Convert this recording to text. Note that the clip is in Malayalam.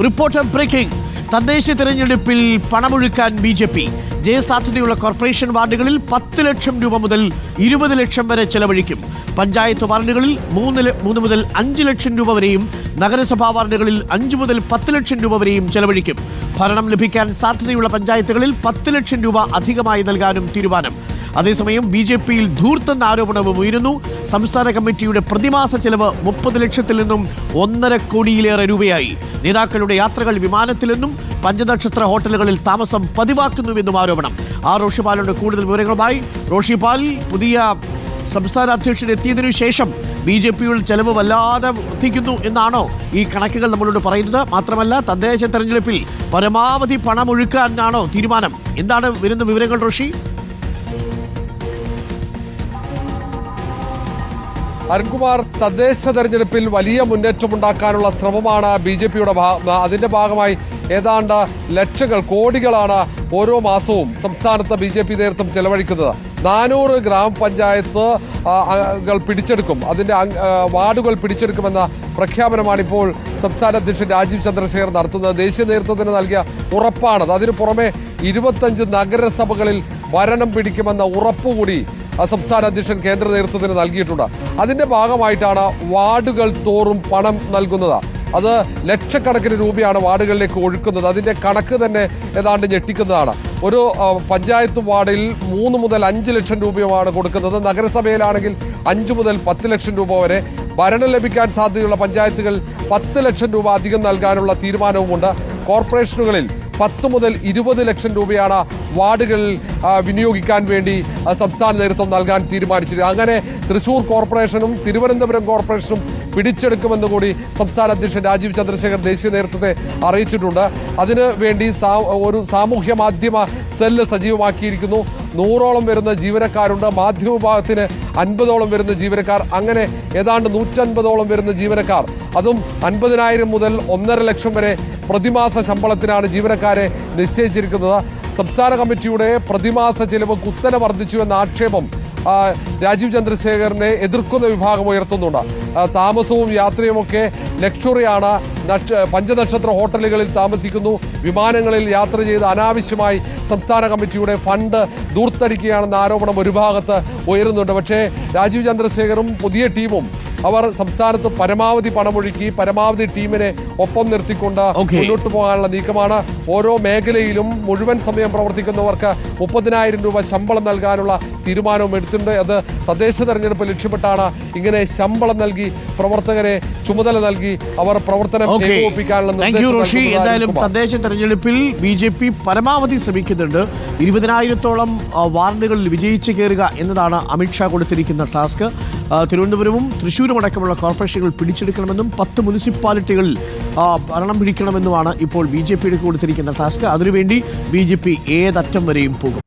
Reporter breaking. തദ്ദേശ തെരഞ്ഞെടുപ്പിൽ പണമൊഴുക്കാൻ BJP. ജയസാധ്യതയുള്ള കോർപ്പറേഷൻ വാർഡുകളിൽ 10 ലക്ഷം രൂപ മുതൽ 20 ലക്ഷം വരെ ചെലവഴിക്കും. പഞ്ചായത്ത് വാർഡുകളിൽ 3 മുതൽ 5 ലക്ഷം രൂപ വരെയും നഗരസഭാ വാർഡുകളിൽ 5 മുതൽ 10 ലക്ഷം രൂപ വരെയും ചെലവഴിക്കും. ഭരണം ലഭിക്കാൻ സാധ്യതയുള്ള പഞ്ചായത്തുകളിൽ 10 ലക്ഷം രൂപ അധികമായി നൽകാനും തീരുമാനം. അതേസമയം BJPയിൽ ധൂർത്തെന്ന ആരോപണവും ഉയരുന്നു. സംസ്ഥാന കമ്മിറ്റിയുടെ പ്രതിമാസ ചെലവ് 30 ലക്ഷത്തിൽ നിന്നും 1.5 കോടിയിലേറെ രൂപയായി. നേതാക്കളുടെ യാത്രകൾ വിമാനത്തിൽ നിന്നും പഞ്ചനക്ഷത്ര ഹോട്ടലുകളിൽ താമസം പതിവാക്കുന്നുവെന്നും ആരോപണം. റോഷിപാലിന്റെ കൂടുതൽ വിവരങ്ങളുമായി. റോഷിപാൽ, പുതിയ സംസ്ഥാന അധ്യക്ഷൻ എത്തിയതിനു ശേഷം BJPയുടെ ചെലവ് വല്ലാതെ വർദ്ധിക്കുന്നു എന്നാണോ ഈ കണക്കുകൾ നമ്മളോട് പറയുന്നത്? മാത്രമല്ല, തദ്ദേശ തെരഞ്ഞെടുപ്പിൽ പരമാവധി പണമൊഴുക്കാനാണോ തീരുമാനം? എന്താണ് വരുന്ന വിവരങ്ങൾ റോഷി? അരുൺകുമാർ, തദ്ദേശ തെരഞ്ഞെടുപ്പിൽ വലിയ മുന്നേറ്റമുണ്ടാക്കാനുള്ള ശ്രമമാണ് BJPയുടെ അതിന്റെ ഭാഗമായി ഏതാണ്ട് ലക്ഷങ്ങൾ, കോടികളാണ് ഓരോ മാസവും സംസ്ഥാനത്ത് BJP നേതൃത്വം ചെലവഴിക്കുന്നത്. 400 ഗ്രാമപഞ്ചായത്ത് പിടിച്ചെടുക്കും, അതിന്റെ വാർഡുകൾ പിടിച്ചെടുക്കുമെന്ന പ്രഖ്യാപനമാണ് ഇപ്പോൾ സംസ്ഥാന അധ്യക്ഷൻ രാജീവ് ചന്ദ്രശേഖർ നടത്തുന്നത്. ദേശീയ നേതൃത്വത്തിന് നൽകിയ ഉറപ്പാണത്. അതിനു പുറമെ 25 നഗരസഭകളിൽ ഭരണം പിടിക്കുമെന്ന ഉറപ്പുകൂടി സംസ്ഥാന അധ്യക്ഷൻ കേന്ദ്ര നേതൃത്വത്തിന് നൽകിയിട്ടുണ്ട്. അതിന്റെ ഭാഗമായിട്ടാണ് വാർഡുകൾ തോറും പണം നൽകുന്നത്. അത് ലക്ഷക്കണക്കിന് രൂപയാണ് വാർഡുകളിലേക്ക് ഒഴുക്കുന്നത്. അതിന്റെ കണക്ക് തന്നെ ഏതാണ്ട് ഞെട്ടിക്കുന്നതാണ്. ഒരു പഞ്ചായത്ത് വാർഡിൽ 3 മുതൽ 5 ലക്ഷം രൂപയുമാണ് കൊടുക്കുന്നത്. നഗരസഭയിലാണെങ്കിൽ 5 മുതൽ 10 ലക്ഷം രൂപ വരെ. ഭരണം ലഭിക്കാൻ സാധ്യതയുള്ള പഞ്ചായത്തുകൾ 10 ലക്ഷം രൂപ അധികം നൽകാനുള്ള തീരുമാനവുമുണ്ട്. കോർപ്പറേഷനുകളിൽ 10 മുതൽ 20 ലക്ഷം രൂപയാണ് വാർഡുകളിൽ വിനിയോഗിക്കാൻ വേണ്ടി സംസ്ഥാന നേതൃത്വം നൽകാൻ തീരുമാനിച്ചത്. അങ്ങനെ തൃശൂർ കോർപ്പറേഷനും തിരുവനന്തപുരം കോർപ്പറേഷനും പിടിച്ചെടുക്കുമെന്ന് കൂടി സംസ്ഥാന അധ്യക്ഷൻ രാജീവ് ചന്ദ്രശേഖർ ദേശീയ നേതൃത്വത്തെ അറിയിച്ചിട്ടുണ്ട്. അതിനു വേണ്ടി ഒരു സാമൂഹ്യ മാധ്യമ സെല്ല് സജീവമാക്കിയിരിക്കുന്നു. 100ഓളം വരുന്ന ജീവനക്കാരുണ്ട്. മാധ്യമ വിഭാഗത്തിന് 50ഓളം വരുന്ന ജീവനക്കാർ. അങ്ങനെ ഏതാണ്ട് 150ഓളം വരുന്ന ജീവനക്കാർ. അതും 50,000 മുതൽ 1.5 ലക്ഷം വരെ പ്രതിമാസ ശമ്പളത്തിനാണ് ജീവനക്കാരെ നിശ്ചയിച്ചിരിക്കുന്നത്. സംസ്ഥാന കമ്മിറ്റിയുടെ പ്രതിമാസ ചെലവ് കുത്തനെ വർദ്ധിച്ചു എന്ന ആക്ഷേപം രാജീവ് ചന്ദ്രശേഖറിനെ എതിർക്കുന്ന വിഭാഗം ഉയർത്തുന്നുണ്ട്. താമസവും യാത്രയുമൊക്കെ ലക്ഷറിയാണ്. പഞ്ചനക്ഷത്ര ഹോട്ടലുകളിൽ താമസിക്കുന്നു. വിമാനങ്ങളിൽ യാത്ര ചെയ്ത് അനാവശ്യമായി സംസ്ഥാന കമ്മിറ്റിയുടെ ഫണ്ട് ദൂർത്തടിക്കുകയാണെന്ന ആരോപണം ഒരു ഭാഗത്ത് ഉയരുന്നുണ്ട്. പക്ഷേ രാജീവ് ചന്ദ്രശേഖറും പുതിയ ടീമും അവർ സംസ്ഥാനത്ത് പരമാവധി പണമൊഴുക്കി പരമാവധി ടീമിനെ ഒപ്പം നിർത്തിക്കൊണ്ട് മുന്നോട്ട് പോകാനുള്ള നീക്കമാണ്. ഓരോ മേഖലയിലും മുഴുവൻ സമയം പ്രവർത്തിക്കുന്നവർക്ക് 30,000 രൂപ ശമ്പളം നൽകാനുള്ള തീരുമാനവും എടുത്തിട്ടുണ്ട്. അത് തദ്ദേശ തെരഞ്ഞെടുപ്പ് ലക്ഷ്യപ്പെട്ടാണ്. ഇങ്ങനെ ശമ്പളം നൽകി പ്രവർത്തകരെ ചുമതല നൽകി അവർ പ്രവർത്തനം ഏകോപിപ്പിക്കാനുള്ള നിർദ്ദേശം. എന്തായാലും തദ്ദേശ തെരഞ്ഞെടുപ്പിൽ BJP പരമാവധി ശ്രമിക്കുന്നുണ്ട്. 20,000-ഓളം വാർഡുകളിൽ വിജയിച്ച് കയറുക എന്നതാണ് അമിത്ഷാ കൊടുത്തിരിക്കുന്ന ടാസ്ക്. തിരുവനന്തപുരവും തൃശ്ശൂരും അടക്കമുള്ള കോർപ്പറേഷനുകൾ പിടിച്ചെടുക്കണമെന്നും 10 മുനിസിപ്പാലിറ്റികളിൽ ഭരണം പിടിക്കണമെന്നുമാണ് ഇപ്പോൾ BJPയുടെ കൊടുത്തിരിക്കുന്ന ടാസ്ക്. അതിനുവേണ്ടി BJP ഏതറ്റം വരെയും പോകും.